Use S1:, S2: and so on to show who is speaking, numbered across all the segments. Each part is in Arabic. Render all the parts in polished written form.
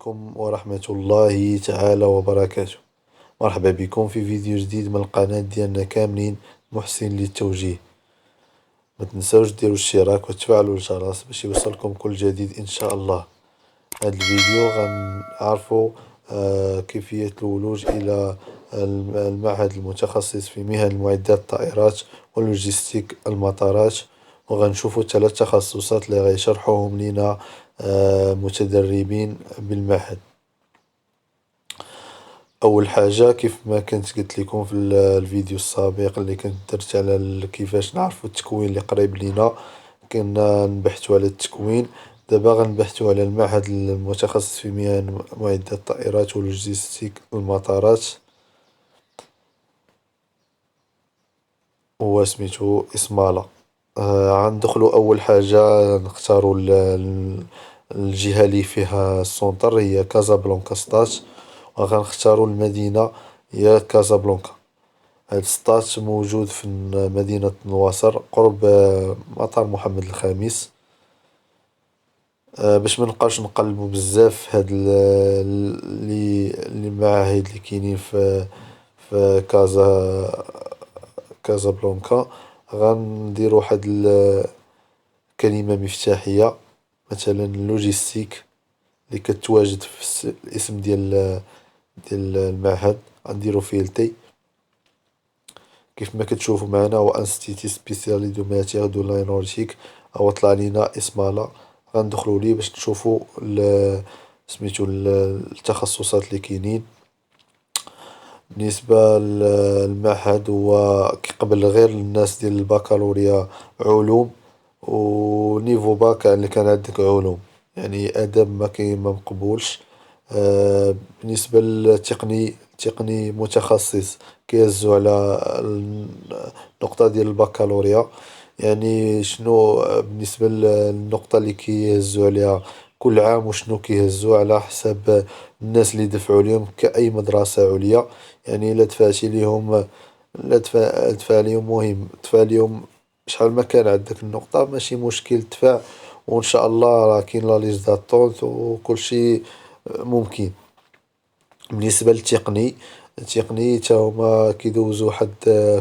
S1: عليكم ورحمة الله تعالى وبركاته. مرحبا بكم في فيديو جديد من القناة ديالنا كاملين محسن للتوجيه. ما تنساوش ديروا الاشتراك وتفعلوا الجرس باش يوصلكم كل جديد ان شاء الله. هذا الفيديو غنعرفوا كيفية الولوج الى المعهد المتخصص في مهن معدات الطائرات ولوجستيك المطارات، وغنشوفوا 3 تخصصات اللي غيشرحوهم لينا متدربين بالمعهد. اول حاجه كيف ما كنت قلت لكم في الفيديو السابق اللي كنت درت على كيفاش نعرفوا التكوين اللي قريب لينا، كنا نبحثوا على التكوين. دابا غنبحثوا على المعهد المتخصص في مهن معدات الطائرات ولوجستيك المطارات، هو سميتو إسمالا. غندخلوا اول حاجه نختاروا الجهه اللي فيها السونتر هي كازابلانكا ستات، وغنختاروا المدينه هي كازابلانكا. هاد ستات موجود في مدينه نواصر قرب مطار محمد الخامس. باش منبقاوش نقلبوا بزاف في هاد المعاهد اللي كاينين في كازابلانكا، غنديروا واحد كلمة مفتاحية مثلا لوجيستيك اللي كتواجد في الاسم ديال المعهد، غنديرو فيلتي. كيف ما كتشوفوا معنا هو انستيتي سبيسيالي دو ماتيغ دو لاينورتيك، او طلع لينا اسمالا. غندخلوا ليه باش تشوفوا سميتو التخصصات اللي كاينين. بالنسبة للمعهد هو كيقبل غير الناس ديال البكالوريا علوم ونيفو باك، اللي كان عندك علوم يعني ادب ما مقبولش. بالنسبة للتقني متخصص كيهزو على النقطة ديال البكالوريا. يعني شنو بالنسبة للنقطة اللي كيهزو عليها كل عام، وشنو كيهزو على حساب الناس اللي دفعوا ليهم كأي مدرسة عليا. يعني إلا دفعتي ليهم، لا دفع ليهم مهم، دفع ليهم شحال ما كان عندك النقطة ماشي مشكل تدفع، وإن شاء الله راه كاين لا ليست داتونت وكلشي ممكن. بالنسبة التقني تا هما كيدوزو واحد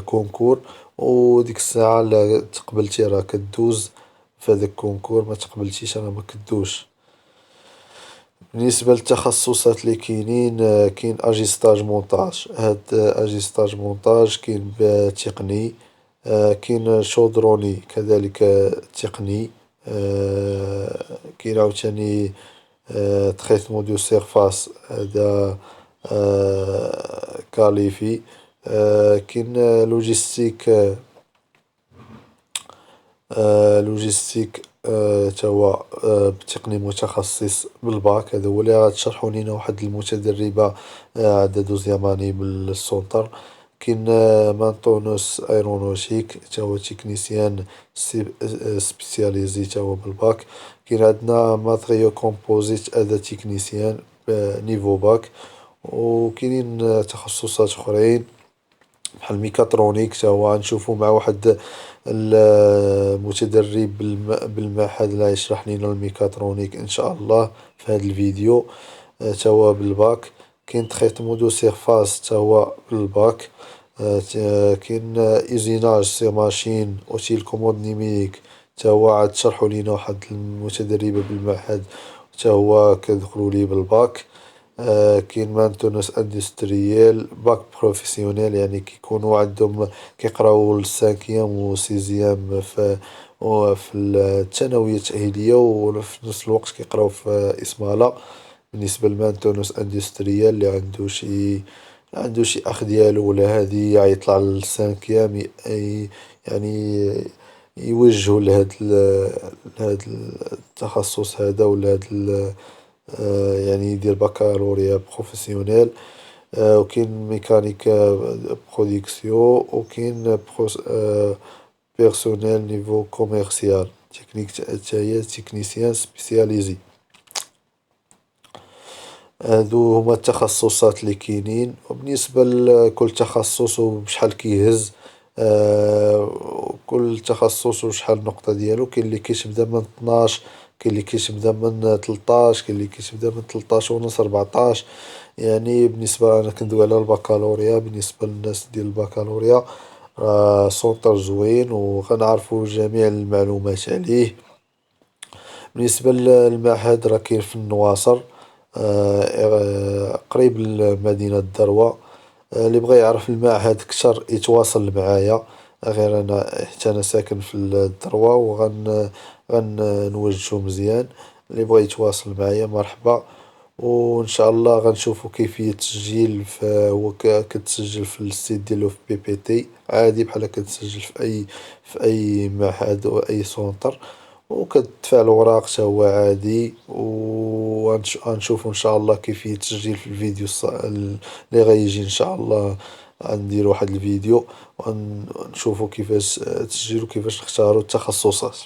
S1: كونكور، وديك الساعة لا تقبلتي راه كدوز في هداك الكونكور، ما تقبلتيش راه ما كدوزش. بالنسبة للتخصصات اللي كاينين، كاين اجيستاج مونتاج. هاد اجيستاج مونتاج كاين تقني، كاين شودروني كذلك تقني، كاين عاوتاني تريتمون دو سيرفاس هذا كاليفي. كاين لوجيستيك تا هو بتقني متخصص بالباك. هذا هو اللي غتشرحو لينا واحد المتدربة عندها دوزيام اني بالسونتر. كاين مانطونوس ايرونوتيك تا هو تكنيسيان سبيسياليزي تا هو بالباك. كاين عندنا ماتريو كومبوزيت هذا تكنيسيان نيفو باك. وكاينين تخصصات اخرين بحال ميكاترونيك تا هو غنشوفو مع واحد المتدرب بالمعهد اللي غيشرح لينا الميكاترونيك ان شاء الله في هذا الفيديو، تا هو بالباك. كاين تريتمون دو سيرفاس تا هو بالباك. كاين ايزيناج سي ماشين اوتيل كوموند نيميريك تا هو عاد شرحو لينا واحد المتدربة بالمعهد، تا هو كندخلو ليه بالباك. كاين مانتونوس اندستريال باك بروفيسيونيل، يعني كيكونوا عندهم كيقراو السانكيام و سيزيام في الثانوية التأهيلية، وفي نفس الوقت كيقراو في إسمالا. بالنسبة لمانتونوس اندستريال اللي عنده شي أخ ديالو ولا هادي يطلع للسانكيام، يعني يوجهو لهاد التخصص هذا ولا هاد يعني يدير بكالوريا بروفيسيونيل. وكاين ميكانيك برودكسيون، وكاين بيرسونيل نيفو كوميرسيال تكنيك تا هي تكنيسيان سبيسياليزي. هادو هما التخصصات اللي كاينين. وبالنسبة لكل تخصص وبشحال كيهز، كل تخصص وشحال النقطة ديالو. كاين اللي كيتبدا من 12 كاين اللي كيتبدا من 13، كاين اللي كيتبدا من 13 ونص 14. يعني بالنسبة أنا كندوي على البكالوريا، بالنسبة للناس ديال البكالوريا راه سونطر زوين وغنعرفو جميع المعلومات عليه. بالنسبة للمعهد راه كاين في النواصر، قريب لمدينة الدروة. اللي بغى يعرف المعهد كتر يتواصل معايا، غير انا حتى انا ساكن في الدروة غنوجهو مزيان. اللي بغى يتواصل معايا مرحبا. وان شاء الله غنشوفو كيفية التسجيل، هو كتسجل في السيت ديالو في بي بي تي عادي بحال كتسجل في اي معهد او اي سونتر، وكتدفع الوراق تا هو عادي. غنشوفو ان شاء الله كيفية التسجيل في الفيديو اللي غيجي ان شاء الله. غندير واحد الفيديو ونشوفو كيفاش تسجيل وكيفاش نختارو التخصصات.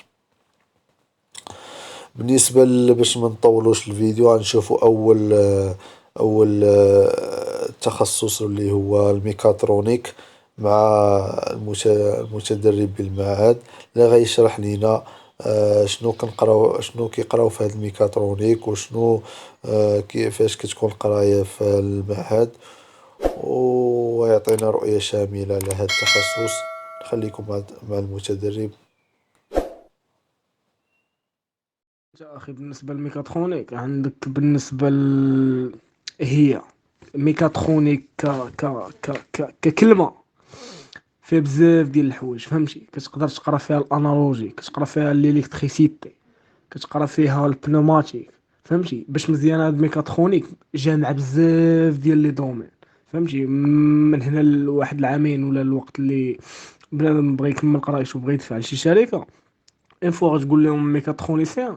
S1: بالنسبة باش ما نطولوش الفيديو غنشوفو اول تخصص اللي هو الميكاترونيك مع المتدرب بالمعهد اللي غيشرح لينا شنو كنقراو، شنو كيقراو في هاد الميكاترونيك، وشنو كيفاش كتكون القراية في المعهد، ويعطينا رؤية شاملة على هاد التخصص. نخليكم مع المتدرب.
S2: يا أخي بالنسبة للميكاترونيك عندك هي ميكاترونيك ككلمة فيها بزاف ديال الحوايج، فهمتي؟ كتقدر تقرا فيها الانالوجي، كتقرا فيها الالكتريسيتي، كتقرا فيها البنوماتيك، فهمتي؟ باش مزيان هاد ميكاترونيك جامع بزاف ديال لي دومين، فهمتي؟ من هنا لواحد العامين ولا الوقت اللي بنادم بغى يكمل قرايته وبغى يدفع لشي شركة، اون فوا غتقول لهم ميكاترونيسيان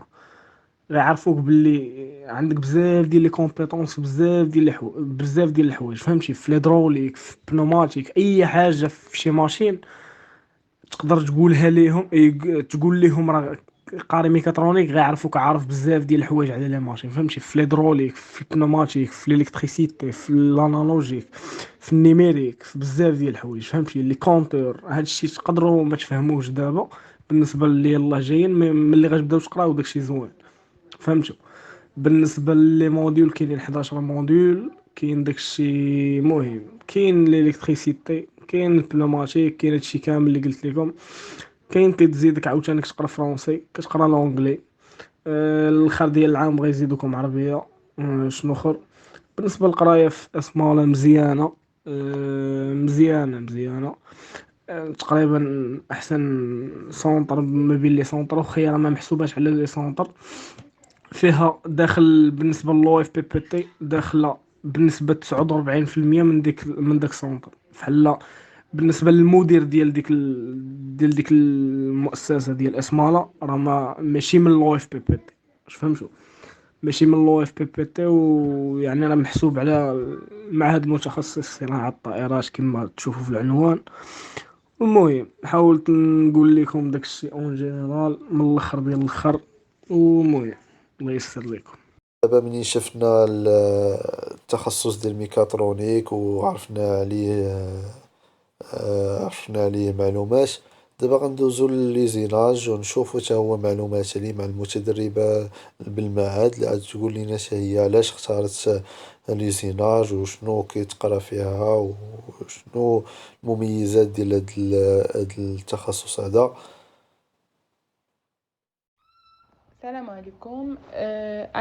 S2: غيعرفوك باللي عندك بزاف ديال لي كومبيتونس، بزاف ديال الحوايج، فهمتي؟ في ليدروليك، في بنوماتيك، اي حاجه في شي ماشين تقدر تقولها ليهم، تقول لهم راه قاري ميكاترونيك، غيعرفوك عارف بزاف ديال الحوايج على لي ماشين، فهمتي؟ في ليدروليك، في البنوماتيك، في الالكتريسيتي، في الانالوجيك، في النيميريك، في بزاف ديال الحوايج، فهمتي؟ لي كونتور هادشي تقدروا ما تفهموش دابا، بالنسبه اللي يلاه جايين ملي غتبداو تقراو داكشي زوين، فهمتوا؟ بالنسبه لي موديول كاينين 11 موديول، كاين داكشي مهم، كاين الالكتريسيتي، كاين البنوماتيك، كاين هادشي كامل اللي قلت لكم. كاين كتزيدك عاوتاني تقرا فرونسي، كتقرا لونجلي. الاخر ديال العام بغا يزيدوكم عربيه. شنو اخر؟ بالنسبه للقرايه في اسماله مزيانه، مزيانه. تقريبا احسن سونطر ما بين لي سونطر، وخير ما محسوباش على لي سونطر. فيها داخل بالنسبه للو اف بي بي تي داخله بنسبه 49% من داك السونتر، فحال بالنسبه للمدير ديال ديك المؤسسه ديال اسماله، راه ماشي من لو اف بي بي تي، واش فهمتوا؟ ماشي من لو اف بي بي تي، ويعني راه محسوب على المعهد المتخصص صناعه الطائرات كما تشوفوا في العنوان. المهم حاولت نقول لكم داكشي اون جينيرال من الاخر ديال الاخر، والمهم الله يسر لكم.
S1: دابا منين شفنا التخصص ديال الميكاترونيك وعرفنا عليه، عرفنا عليه معلومات، دابا غندوزو لليزيناج ونشوفو تا هو معلومات عليه مع المتدربة بالمعهد اللي غادي تقول لينا تا هي علاش اختارت ليزيناج وشنو كيتقرا فيها وشنو المميزات ديال هاد التخصص هذا.
S3: Salam alaikum.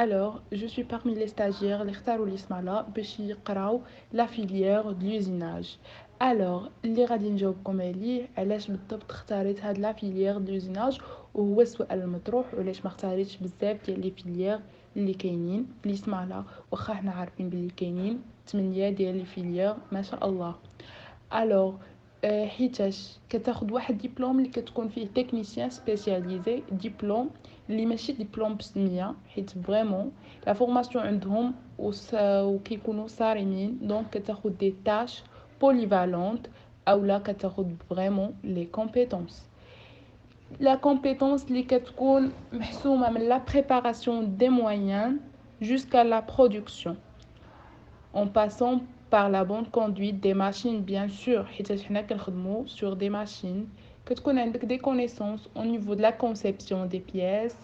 S3: Alors, je suis parmi les stagiaires, les اختاروا اللي يسمعنا باش يقراو la filière de l'usinage. Alors, اللي غادي نجاوبكم عليه علاش بالضبط اختاريت هاد لا filière de l'usinage، وهو السؤال المطروح، وعلاش ما اختاريتش بزاف ديال لي فيليير اللي كاينين اللي يسمعنا، واخا حنا عارفين بلي كاينين 8 ديال لي فيليير ما شاء الله. الوغ حيتاش كتاخد واحد ديبلوم اللي كتكون فيه تكنيسيان سبيسياليزي، ديبلوم اللي ماشي ديبلوم بسميه، حيت فريمون لا فورماسيون عندهم وكيكونوا صارمين، دونك كتاخد دي تاش بوليفالونت، اولا كتاخد فريمون لي كومبيتونس. لا كومبيتونس اللي كتكون محسومه من لا بريباراسيون دي مويان jusqu'à la production, en passant par la bonne conduite des machines bien sûr. حيت حنا كنخدمو sur des machines كتكون عندك des connaissances au niveau de la conception des pièces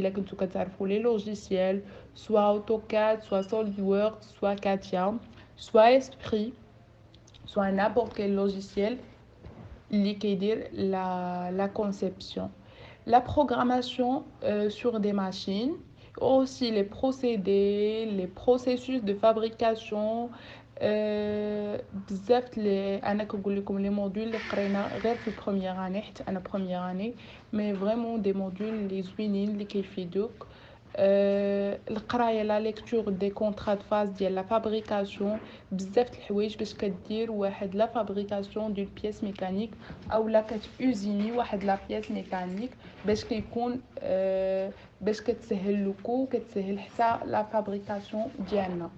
S3: إلا كنتو كتعرفوا لي لوجيسيال سوا اوتوكاد سوا سوليدورك سوا كاتيا سوا اسبري سوا n'importe quel logiciel اللي كيدير la conception la programmation sur des machines aussi les procédés les processus de fabrication بزاف انا كنقول لكم لي موديول اللي قرينا غير في البروميير اني حتى انا بروميير اني مي فريمون دي موديول اللي زوينين اللي كيفيدوك القرايه لا ليكتور دي كونطرا د فاز ديال لا فابريكاسيون بزاف د الحوايج باش كدير واحد لا فابريكاسيون دون بيس ميكانيك او لا كتوزيني واحد لا بيس ميكانيك باش كيكون باش كتسهل لكم كتسهل حتى لا فابريكاسيون ديالنا.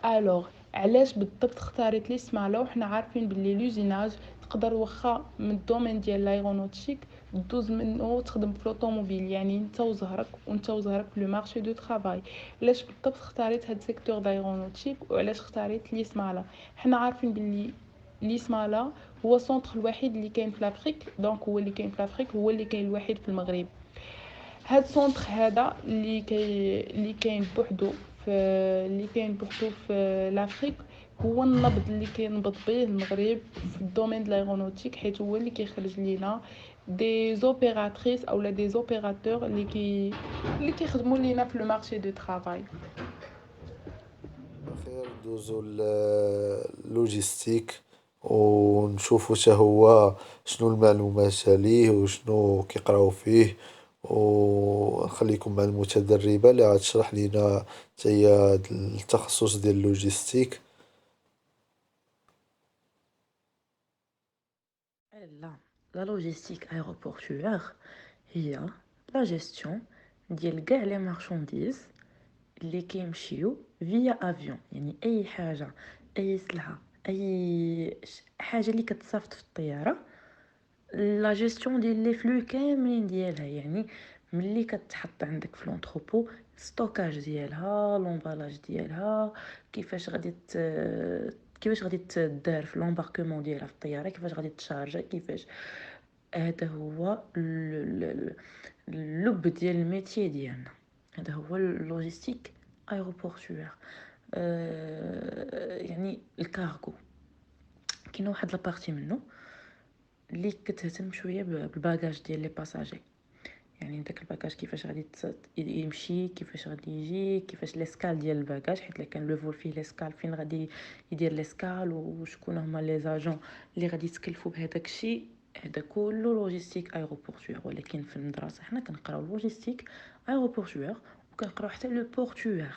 S3: الوغ علاش بالضبط اختاريت لي سماله وحنا عارفين باللي لوزيناج تقدر واخا من الدومين ديال لايرونوتيك دوز منه تخدم في لوطوموبيل يعني انت وزهرك لو مارشي دو طرافاي. علاش بالضبط اختاريت هاد السيكتور دايرونوتيك وعلاش اختاريت لي سماله؟ حنا عارفين باللي لي سماله هو السونتر الوحيد اللي كاين في لافريك دونك هو اللي كاين في لافريك هو اللي كاين الوحيد في المغرب. هاد السونتر هذا اللي كاين بوحدو في لافريك هو النبض اللي كينبض به المغرب في الدومين د لايرونوتيك حيت هو اللي كيخرج لينا دي زوبيراتريس اولا دي زوبيراتور اللي كيخدموا لينا في لو مارشي دو طرافاي.
S1: خير دوزو اللوجيستيك ونشوفو حتى هو شنو المعلومات عليه وشنو كيقراو فيه، ونخليكم مع المتدربة اللي غتشرح لينا حتى هي هاد التخصص ديال اللوجيستيك.
S4: لا لا لوجيستيك ايروبورتوير هي لا جيستيون ديال كاع لي مارشانديز اللي كيمشيو فيا افيون، يعني اي حاجه اي سلعه اي حاجه اللي كتصيفط في الطياره، لا جيستيون ديال لي فلو كاملين ديالها، يعني ملي كتحط عندك في لونتروبو ستوكاج ديالها لومبالاج ديالها كيفاش غادي تدار في لومباركمون ديالها في الطياره، كيفاش غادي تشارجا كيفاش. هذا هو اللب ديال الميتي ديالنا، هذا هو اللوجيستيك ايروبورتوير. يعني الكارغو كاينه واحد لابارتي منه اللي كتهتم شويه بالباجاج ديال لي باساجي، يعني داك الباجاج كيفاش غادي يمشي كيفاش غادي يجي كيفاش ليسكال ديال الباجاج، حيت الا كان لو فول فيه ليسكال فين غادي يدير ليسكال وشكون هما لي زاجون اللي غادي يتكلفوا بهذاك الشيء. هذا كله لوجيستيك ايروبورتوير، ولكن في المدرسه حنا كنقراو لوجيستيك ايروبورتوير وكنقراو حتى لو بورتوير،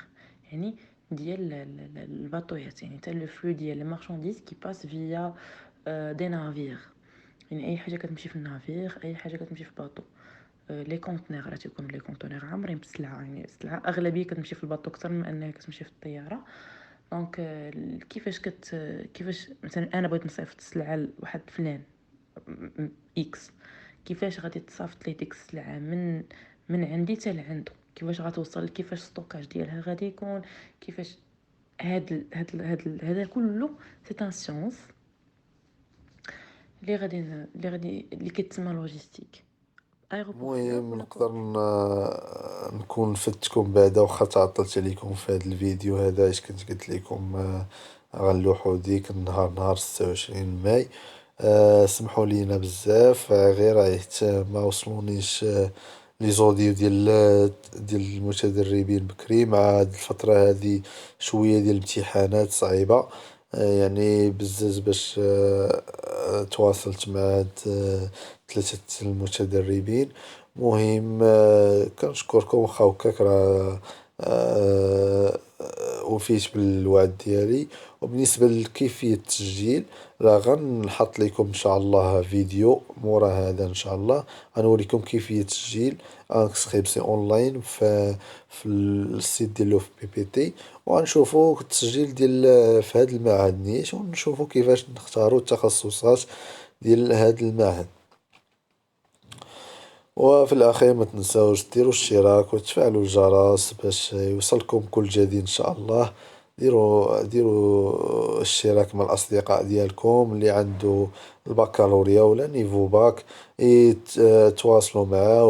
S4: يعني ديال الباطويات، يعني حتى لو فلو ديال لي مارشانديز كي باس فيا دي نافير، يعني اي حاجه كتمشي في النافير اي حاجه كتمشي في باطو. لي كونتينر راه تيكونوا لي كونتينر عامرين بالسلعه، يعني السلعه اغلبيه كتمشي في الباطو اكثر من انها كتمشي في الطياره. دونك كيفاش مثلا انا بغيت نصيفط السلعه لواحد فلان اكس، كيفاش غادي تصيفط لي ديك السلعه من عندي حتى لعندو، كيفاش غتوصل، كيفاش ستوكاج ديالها غادي يكون، كيفاش هذا كله سي ان سيونس اللي كتسمى لوجيستيك ايروبورتوير
S1: المهم
S4: ولا
S1: نقدر
S4: بورتوير.
S1: نكون فدتكم بعدا واخا تعطلت عليكم في هذا الفيديو هذا، اش كنت قلت لكم غنلوحو ديك النهار نهار 26 ماي. سمحوا لينا بزاف، غير حيت ما وصلونيش لي زوديو ديال المتدربين بكري مع هاد الفترة هادي شوية ديال الامتحانات صعيبة. يعني بزز باش تواصلت مع هاد ثلاثة المتدربين. مهم كنشكركم واخا هكاك راه وفيت بالوعد ديالي. وبالنسبة لكيفية التسجيل راه غنحط لكم ان شاء الله فيديو مورا هذا، ان شاء الله غنوريكم كيفية التسجيل انسكريبسيون اونلاين في السيت ديالو في بي بي تي، وغنشوفوا التسجيل ديال في هذا المعهد نيت، ونشوفوا كيفاش نختاروا التخصصات ديال هذا المعهد. وفي الاخير ما تنساوش ديروا الاشتراك وتفعلوا الجرس باش يوصلكم كل جديد ان شاء الله. ديروا الاشتراك مع الاصدقاء ديالكم اللي عنده البكالوريا ولا نيفو باك، تواصلوا معاه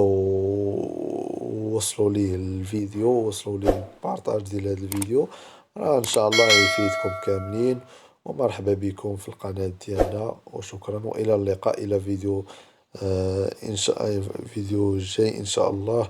S1: ووصلوا ليه الفيديو، ووصلوا ليه البارطاج ديال هذا الفيديو، راه ان شاء الله يفيدكم كاملين. ومرحبا بكم في القناة ديالنا، وشكرا، والى اللقاء، الى فيديو ان شاء فيديو جاي ان شاء الله.